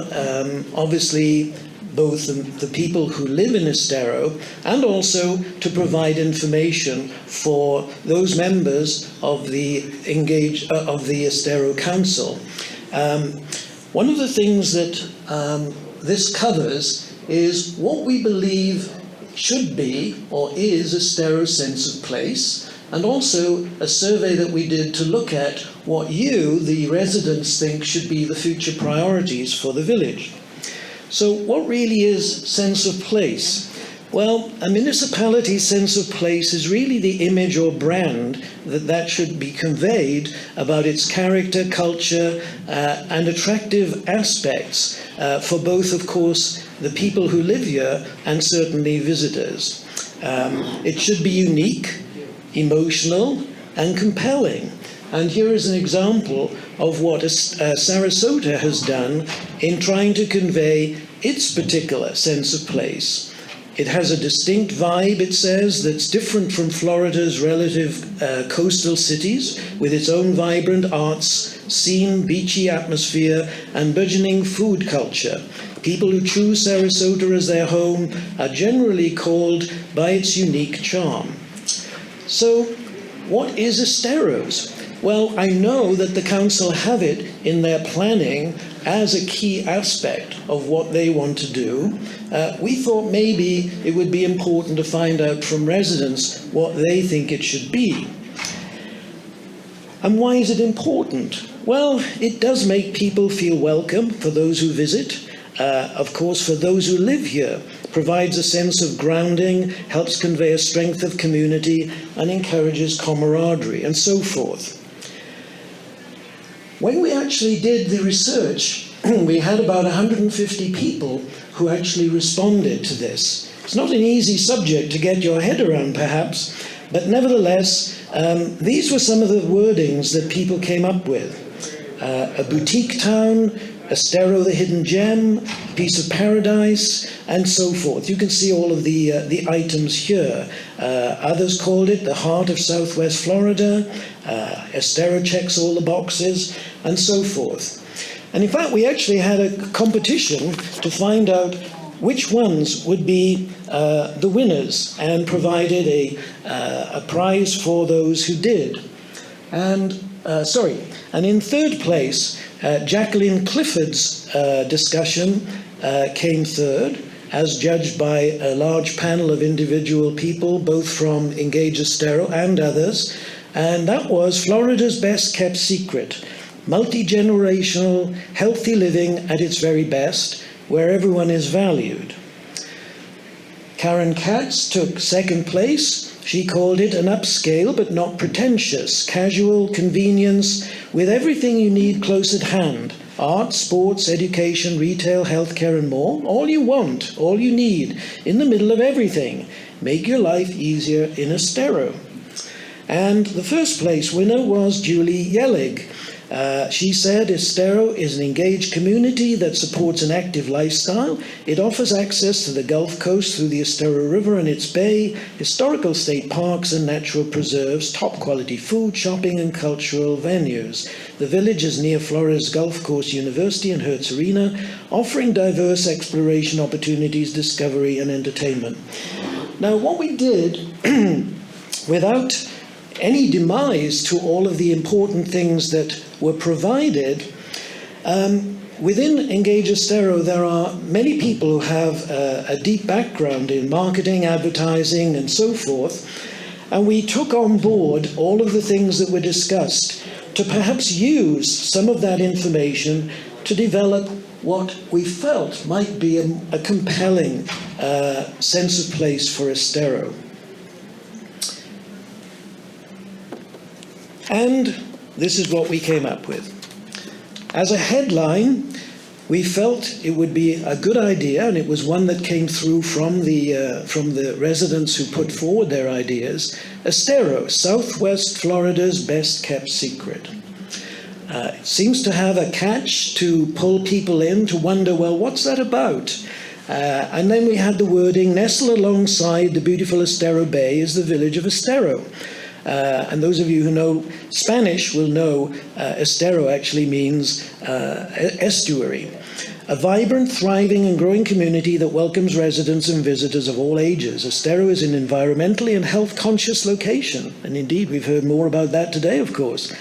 obviously, both the people who live in Estero and also to provide information for those members of the Estero Council. One of the things that this covers is what we believe should be or is Estero's sense of place, and also a survey that we did to look at what you, the residents, think should be the future priorities for the village. So what really is sense of place? Well, a municipality's sense of place is really the image or brand that should be conveyed about its character, culture, and attractive aspects for both, of course, the people who live here and certainly visitors. It should be unique, emotional, and compelling. And here is an example of what Sarasota has done in trying to convey its particular sense of place. It has a distinct vibe, it says, that's different from Florida's relative coastal cities, with its own vibrant arts, scene, beachy atmosphere, and burgeoning food culture. People who choose Sarasota as their home are generally called by its unique charm. So, what is Estero's? Well, I know that the council have it in their planning as a key aspect of what they want to do. We thought maybe it would be important to find out from residents what they think it should be. And why is it important? Well, it does make people feel welcome for those who visit. Of course, for those who live here, provides a sense of grounding, helps convey a strength of community, and encourages camaraderie, and so forth. When we actually did the research, we had about 150 people who actually responded to this. It's not an easy subject to get your head around, perhaps, but nevertheless, these were some of the wordings that people came up with. A boutique town, Estero the hidden gem, piece of paradise, and so forth. You can see all of the items here. Others called it the heart of Southwest Florida. Estero checks all the boxes, and so forth. And in fact, we actually had a competition to find out which ones would be the winners, and provided a prize for those who did. And in third place, Jacqueline Clifford's discussion came third, as judged by a large panel of individual people, both from Engage Estero and others, and that was Florida's best kept secret, multi-generational, healthy living at its very best, where everyone is valued. Karen Katz took second place. She called it an upscale but not pretentious, casual convenience with everything you need close at hand. Art, sports, education, retail, healthcare, and more. All you want, all you need, in the middle of everything. Make your life easier in Estero. And the first place winner was Julie Yelig. She said Estero is an engaged community that supports an active lifestyle. It offers access to the Gulf Coast through the Estero River and its bay, historical state parks and natural preserves, top quality food, shopping and cultural venues. The village is near Florida's Gulf Coast University and Hertz Arena, offering diverse exploration opportunities, discovery and entertainment. Now, what we did, without any demise to all of the important things that were provided, within Engage Estero there are many people who have a deep background in marketing, advertising and so forth, and we took on board all of the things that were discussed to perhaps use some of that information to develop what we felt might be a compelling sense of place for Estero. And this is what we came up with. As a headline, we felt it would be a good idea, and it was one that came through from the residents who put forward their ideas, Estero, Southwest Florida's best kept secret. It seems to have a catch to pull people in to wonder, well, what's that about? And then we had the wording, nestled alongside the beautiful Estero Bay is the village of Estero. And those of you who know Spanish will know Estero actually means estuary. A vibrant, thriving and growing community that welcomes residents and visitors of all ages. Estero is an environmentally and health-conscious location, and indeed we've heard more about that today, of course.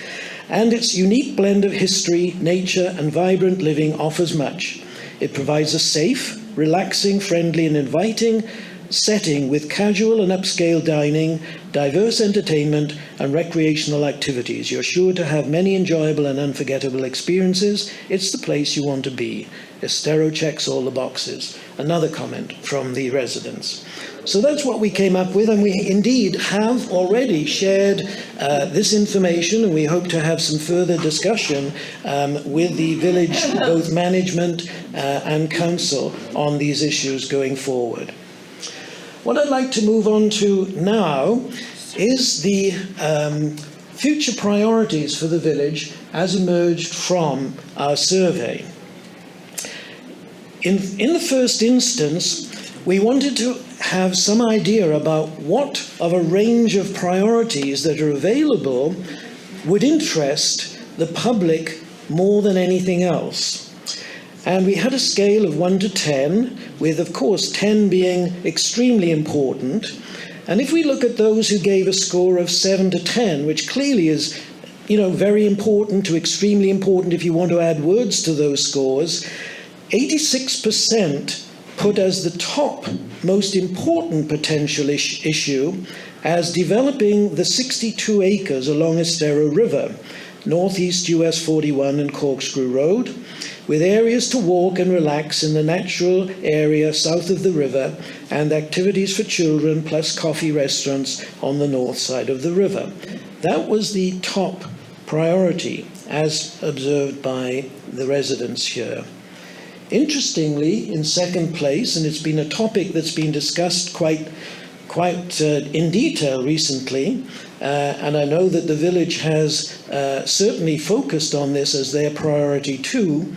And its unique blend of history, nature and vibrant living offers much. It provides a safe, relaxing, friendly and inviting setting with casual and upscale dining, diverse entertainment and recreational activities. You're sure to have many enjoyable and unforgettable experiences. It's the place you want to be. Estero checks all the boxes. Another comment from the residents. So that's what we came up with, and we indeed have already shared this information, and we hope to have some further discussion with the village, both management and council, on these issues going forward. What I'd like to move on to now is the future priorities for the village as emerged from our survey. In the first instance, we wanted to have some idea about what of a range of priorities that are available would interest the public more than anything else. And we had a scale of 1 to 10, with, of course, 10 being extremely important. And if we look at those who gave a score of 7 to 10, which clearly is, very important to extremely important if you want to add words to those scores, 86% put as the top most important potential issue as developing the 62 acres along Estero River, Northeast US 41 and Corkscrew Road, with areas to walk and relax in the natural area south of the river and activities for children plus coffee restaurants on the north side of the river. That was the top priority as observed by the residents here. Interestingly, in second place, and it's been a topic that's been discussed quite in detail recently, and I know that the village has certainly focused on this as their priority too,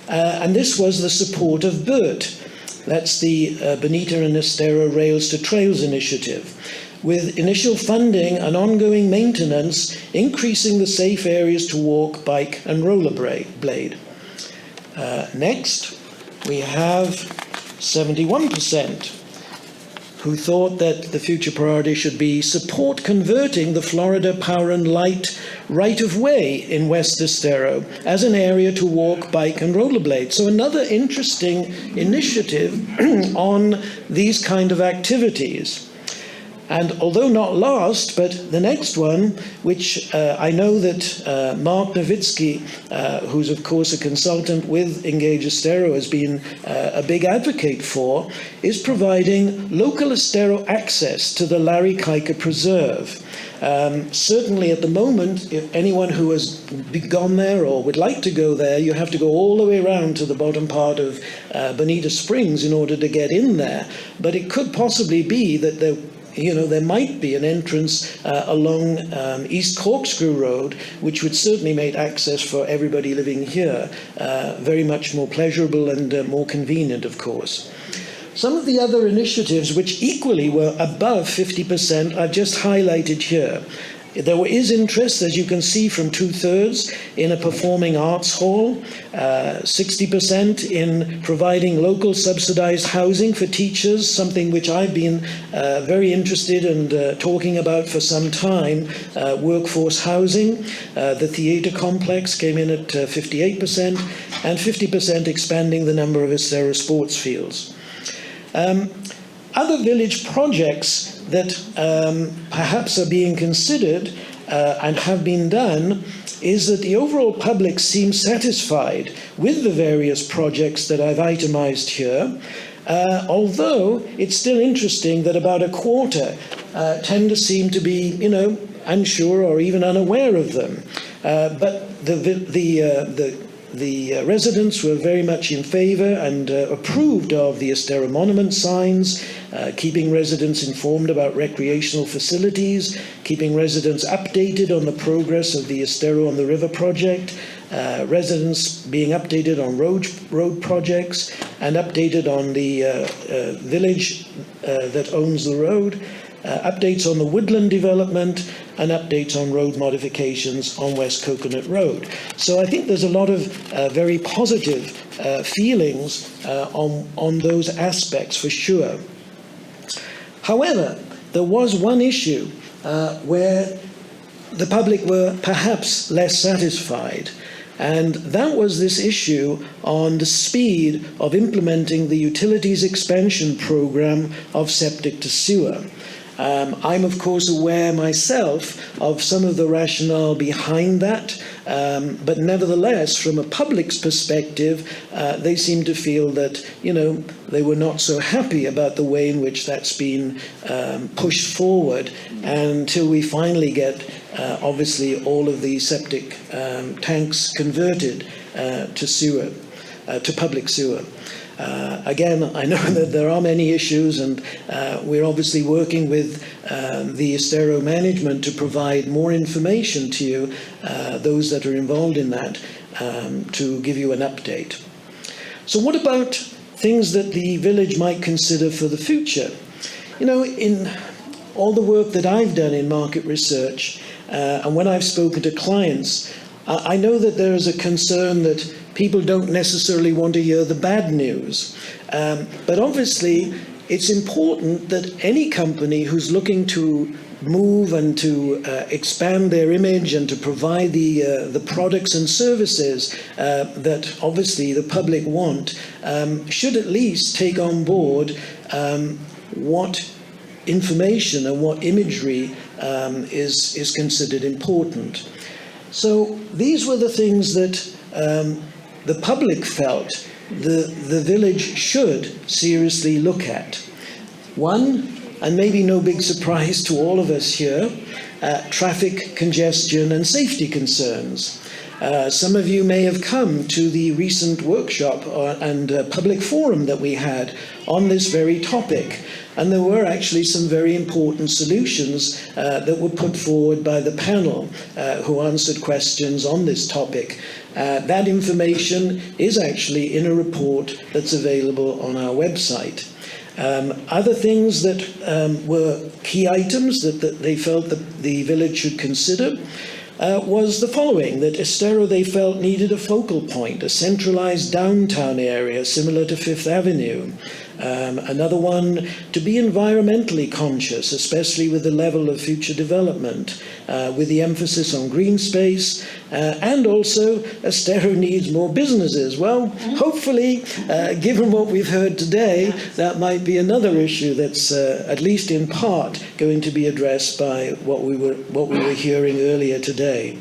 and this was the support of BERT. That's the Bonita and Estero Rails to Trails initiative, with initial funding and ongoing maintenance, increasing the safe areas to walk, bike, and rollerblade. Next, we have 71% who thought that the future priority should be support converting the Florida Power and Light right-of-way in West Estero as an area to walk, bike, and rollerblade. So another interesting initiative on these kind of activities. And although not last, but the next one, which I know that Mark Nowitzki, who's of course a consultant with Engage Estero, has been a big advocate for, is providing local Estero access to the Larry Kiker Preserve. Certainly at the moment, if anyone who has gone there or would like to go there, you have to go all the way around to the bottom part of Bonita Springs in order to get in there. But it could possibly be that there might be an entrance along East Corkscrew Road, which would certainly make access for everybody living here very much more pleasurable and more convenient, of course. Some of the other initiatives, which equally were above 50%, I've just highlighted here. There is interest, as you can see, from 2/3 in a performing arts hall, 60% in providing local subsidized housing for teachers, something which I've been very interested in talking about for some time, workforce housing. The theater complex came in at 58%, and 50% expanding the number of Estero sports fields. Other village projects that perhaps are being considered and have been done is that the overall public seems satisfied with the various projects that I've itemized here, although it's still interesting that about a quarter tend to seem to be, unsure or even unaware of them. But the residents were very much in favor and approved of the Estero monument signs, keeping residents informed about recreational facilities, keeping residents updated on the progress of the Estero on the River project, residents being updated on road projects and updated on the village that owns the road, updates on the woodland development, and updates on road modifications on West Coconut Road. So I think there's a lot of very positive feelings on those aspects for sure. However, there was one issue where the public were perhaps less satisfied, and that was this issue on the speed of implementing the utilities expansion program of septic to sewer. I'm, of course, aware myself of some of the rationale behind that, but nevertheless, from a public's perspective, they seem to feel that, they were not so happy about the way in which that's been pushed forward until we finally get, obviously, all of the septic tanks converted to sewer, to public sewer. Again, I know that there are many issues, and we're obviously working with the Estero management to provide more information to you, those that are involved in that, to give you an update. So what about things that the village might consider for the future? In all the work that I've done in market research, and when I've spoken to clients, I know that there is a concern that people don't necessarily want to hear the bad news. But obviously, it's important that any company who's looking to move and to expand their image and to provide the products and services that obviously the public want should at least take on board what information and what imagery is considered important. So these were the things that the public felt the village should seriously look at. One, and maybe no big surprise to all of us here, traffic congestion and safety concerns. Some of you may have come to the recent workshop and public forum that we had on this very topic. And there were actually some very important solutions that were put forward by the panel who answered questions on this topic. That information is actually in a report that's available on our website. Other things that were key items that they felt that the village should consider was the following: that Estero, they felt, needed a focal point, a centralized downtown area similar to Fifth Avenue. Another one, to be environmentally conscious, especially with the level of future development, with the emphasis on green space, and also Estero needs more businesses. Well, hopefully, given what we've heard today, that might be another issue that's at least in part going to be addressed by what we were hearing earlier today.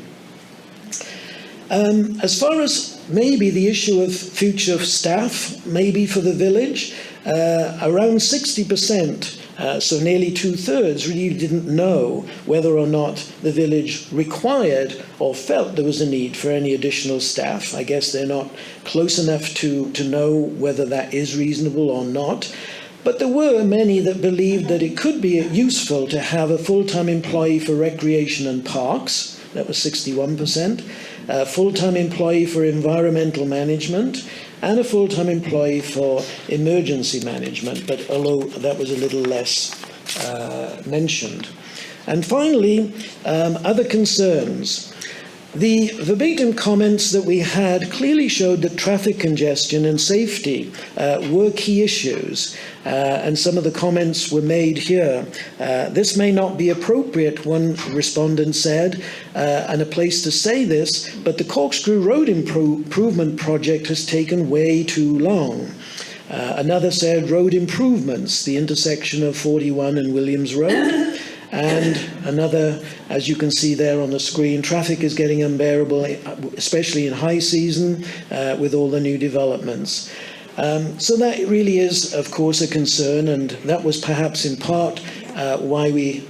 As far as maybe the issue of future staff, maybe for the village, around 60%, so nearly 2/3, really didn't know whether or not the village required or felt there was a need for any additional staff. I guess they're not close enough to know whether that is reasonable or not. But there were many that believed that it could be useful to have a full-time employee for recreation and parks. That was 61%. A full-time employee for environmental management, and a full-time employee for emergency management, but although that was a little less mentioned. And finally, other concerns. The verbatim comments that we had clearly showed that traffic congestion and safety were key issues, and some of the comments were made here. This may not be appropriate, one respondent said, and a place to say this, but the Corkscrew Road Improvement Project has taken way too long. Another said road improvements, the intersection of 41 and Williams Road. And another, as you can see there on the screen, traffic is getting unbearable, especially in high season with all the new developments. So that really is, of course, a concern, and that was perhaps in part why we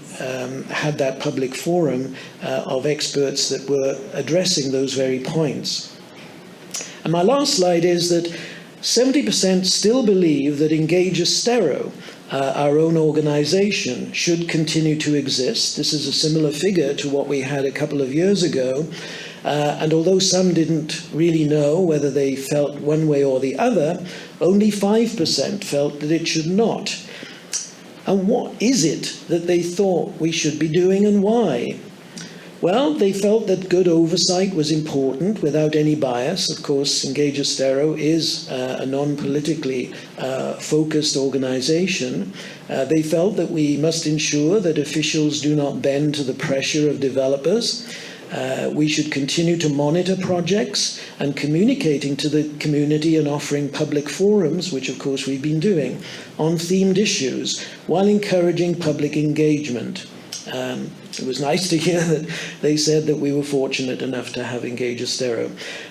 had that public forum of experts that were addressing those very points. And my last slide is that 70% still believe that Engage Estero, our own organization, should continue to exist. This is a similar figure to what we had a couple of years ago. And although some didn't really know whether they felt one way or the other, only 5% felt that it should not. And what is it that they thought we should be doing, and why? Well, they felt that good oversight was important without any bias. Of course, Engage Estero is a non-politically focused organization. They felt that we must ensure that officials do not bend to the pressure of developers. We should continue to monitor projects and communicating to the community and offering public forums, which of course we've been doing, on themed issues while encouraging public engagement. It was nice to hear that they said that we were fortunate enough to have Engage Estero.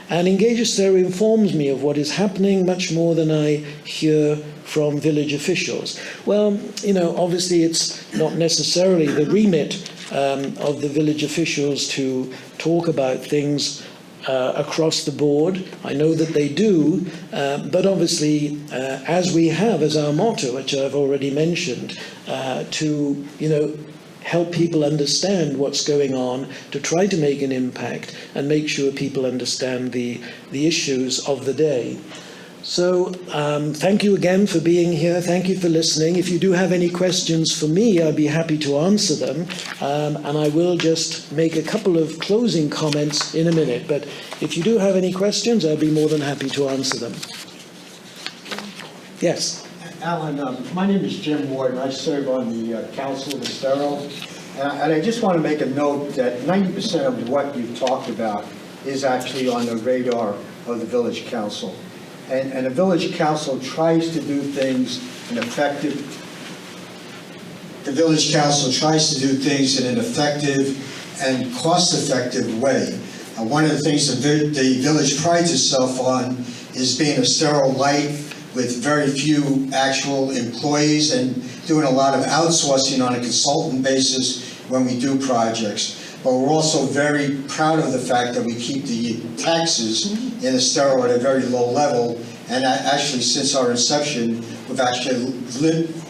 And Engage Estero informs me of what is happening much more than I hear from village officials. Well, you know, obviously it's not necessarily the remit of the village officials to talk about things across the board. I know that they do, but obviously, as we have as our motto, which I've already mentioned, to, you know, help people understand what's going on, to try to make an impact and make sure people understand the issues of the day. So thank you again for being here. Thank you for listening. If you do have any questions for me, I'd be happy to answer them. And I will just make a couple of closing comments in a minute. But if you do have any questions, I'd be more than happy to answer them. Yes. Alan, my name is Jim Ward, and I serve on the Council of Estero. And I just want to make a note that 90% of what you've talked about is actually on the radar of the Village Council. And the Village Council tries to do things in an effective and cost-effective way. One of the things the village prides itself on is being Estero light, with very few actual employees and doing a lot of outsourcing on a consultant basis when we do projects. but we're also very proud of the fact that we keep the taxes in Estero at a very low level. And actually, since our inception, we've actually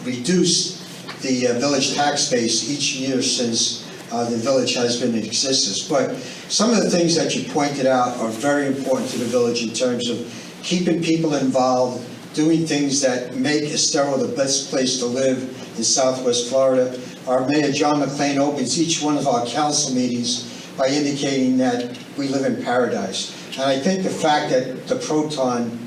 reduced the village tax base each year since the village has been in existence. But some of the things that you pointed out are very important to the village in terms of keeping people involved, doing things that make Estero the best place to live in Southwest Florida. Our Mayor, John McClain, opens each one of our council meetings by indicating that we live in paradise. And I think the fact that the Proton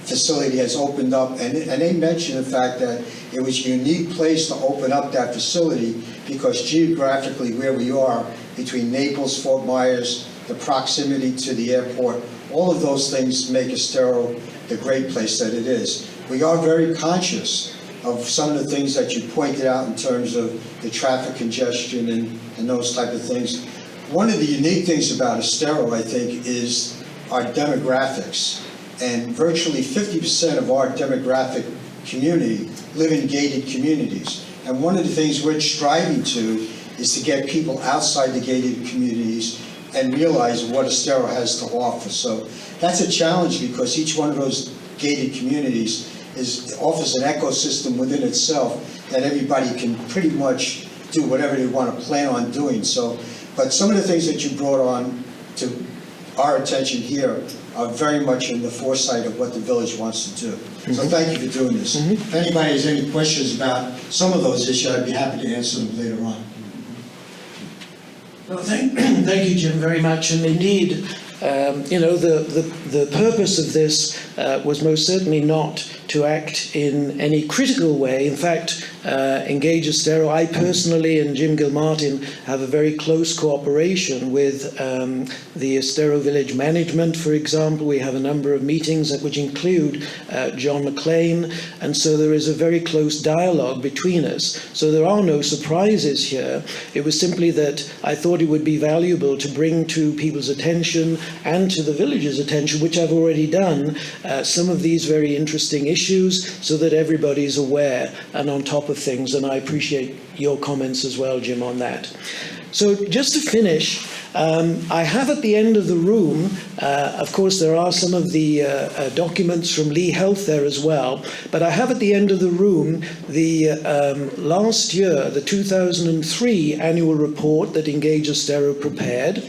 facility has opened up, and they mentioned the fact that it was a unique place to open up that facility because geographically where we are, between Naples, Fort Myers, the proximity to the airport, all of those things make Estero the great place that it is. We are very conscious of some of the things that you pointed out in terms of the traffic congestion and those type of things. One of the unique things about Estero, I think, is our demographics. And virtually 50% of our demographic community live in gated communities. And one of the things we're striving to is to get people outside the gated communities and realize what Estero has to offer. So that's a challenge because each one of those gated communities offers an ecosystem within itself that everybody can pretty much do whatever they want to plan on doing. So, but some of the things that you brought on to our attention here are very much in the foresight of what the village wants to do. So thank you for doing this. If anybody has any questions about some of those issues, I'd be happy to answer them later on. Well, thank you, Jim, very much. And indeed, the purpose of this was most certainly not to act in any critical way. In fact, Engage Estero, I personally and Jim Gilmartin have a very close cooperation with the Estero Village Management, for example. We have a number of meetings which include John McClain, and so there is a very close dialogue between us. So there are no surprises here. It was simply that I thought it would be valuable to bring to people's attention and to the village's attention, which I've already done, some of these very interesting issues so that everybody's aware and on top of things, and I appreciate your comments as well, Jim, on that. So just to finish, I have at the end of the room, of course there are some of the documents from Lee Health there as well, but I have at the end of the room the last year, the 2003 annual report that Engage Estero prepared.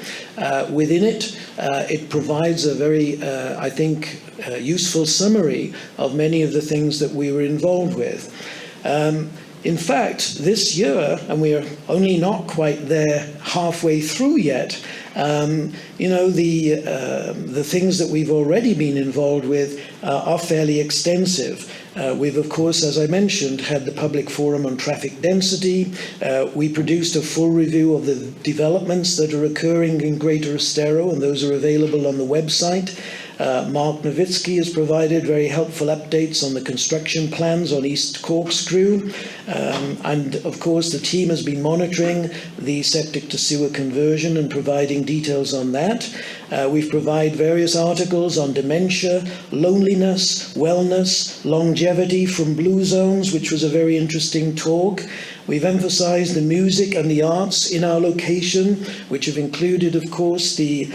Within it, it provides a very, I think, useful summary of many of the things that we were involved with. In fact, this year, and we are only not quite there halfway through yet, the things that we've already been involved with are fairly extensive. We've, of course, as I mentioned, had the public forum on traffic density. We produced a full review of the developments that are occurring in Greater Estero, and those are available on the website. Mark Nowitzki has provided very helpful updates on the construction plans on East Corkscrew. And of course, the team has been monitoring the septic to sewer conversion and providing details on that. We've provided various articles on dementia, loneliness, wellness, longevity from Blue Zones, which was a very interesting talk. We've emphasized the music and the arts in our location, which have included, of course, the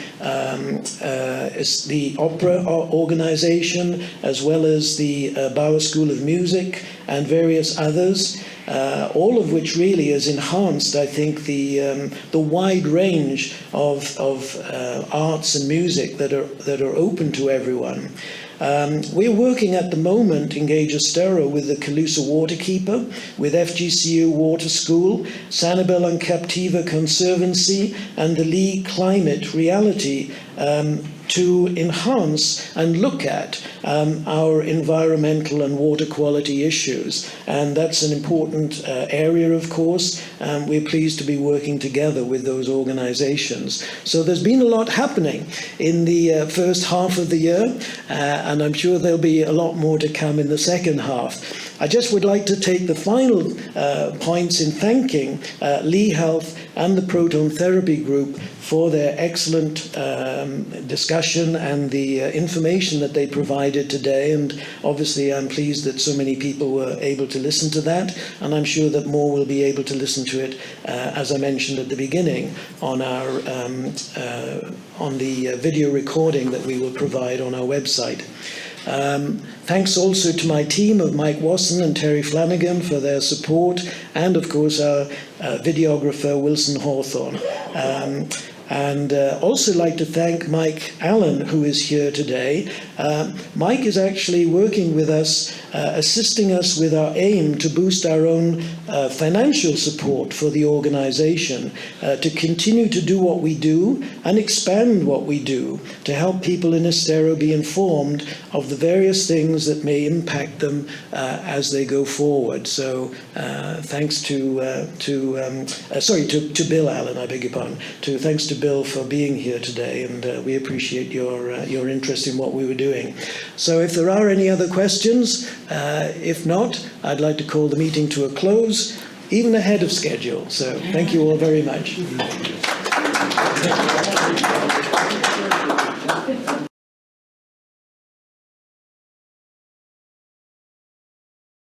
opera organization, as well as the Bauer School of Music and various others, all of which really has enhanced, I think, the wide range of arts and music that are open to everyone. We're working at the moment, Engage Estero, with the Calusa Waterkeeper, with FGCU Water School, Sanibel and Captiva Conservancy, and the Lee Climate Reality to enhance and look at our environmental and water quality issues. And that's an important area, of course. We're pleased to be working together with those organizations. So there's been a lot happening in the first half of the year, and I'm sure there'll be a lot more to come in the second half. I just would like to take the final points in thanking Lee Health and the Proton Therapy Group for their excellent discussion and the information that they provided today. And obviously, I'm pleased that so many people were able to listen to that, and I'm sure that more will be able to listen to it, as I mentioned at the beginning, on our on the video recording that we will provide on our website. Thanks also to my team of Mike Wasson and Terry Flanagan for their support, and of course our videographer Wilson Hawthorne. And also like to thank Mike Allen, who is here today. Mike is actually working with us, assisting us with our aim to boost our own financial support for the organization, to continue to do what we do and expand what we do to help people in Estero be informed of the various things that may impact them as they go forward. So thanks to Bill Allen, I beg your pardon. Thanks to Bill for being here today, and we appreciate your interest in what we were doing. So if there are any other questions, if not, I'd like to call the meeting to a close, even ahead of schedule. So thank you all very much.